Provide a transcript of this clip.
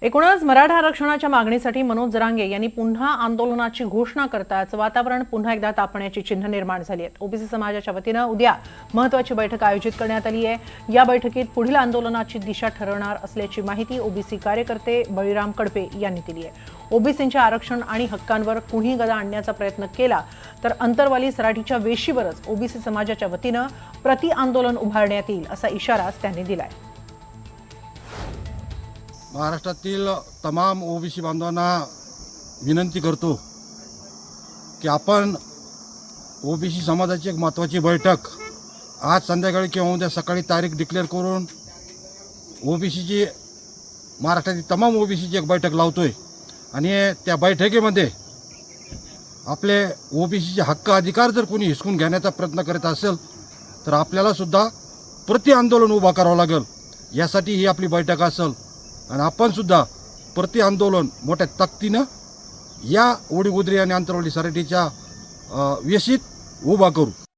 एकूणच मराठा आरक्षणाच्या मागणीसाठी मनोज जरांगे यांनी पुन्हा आंदोलनाची घोषणा करताच वातावरण पुन्हा एकदा तापण्याची चिन्ह निर्माण झाली आहेत। ओबीसी समाजाच्या वतीनं उद्या महत्त्वाची बैठक आयोजित करण्यात आली आहे। या बैठकीत पुढील आंदोलनाची दिशा ठरवणार असल्याची माहिती ओबीसी कार्यकर्ते बळीराम कडपे यांनी दिली आहे। ओबीसींच्या आरक्षण आणि हक्कांवर कुणी गदा आणण्याचा प्रयत्न केला तर अंतरवाली सराठीच्या वेशीवरच ओबीसी समाजाच्या वतीनं प्रति आंदोलन उभारण्यात येईल असा इशारा त्यांनी दिलाय। महाराष्ट्रातील तमाम ओबीसी बांधवांना विनंती करतो की आपण ओबीसी समाजाची एक महत्त्वाची बैठक आज संध्याकाळी किंवा उद्या सकाळी तारीख डिक्लेअर करून ओबीसीची महाराष्ट्रातील तमाम ओबीसीची एक बैठक लावतोय आणि त्या बैठकीमध्ये आपले ओबीसीचे हक्क अधिकार जर कोणी हिसकून घेण्याचा प्रयत्न करत असेल तर आपल्याला सुद्धा प्रति आंदोलन उभा करावं लागेल। यासाठी ही आपली बैठक असेल आणि आपण सुद्धा प्रति आंदोलन मोठ्या ताकदीनं या ओडीगुद्री आणि अंतरवाली सराटीच्या वेशीत उभा करू।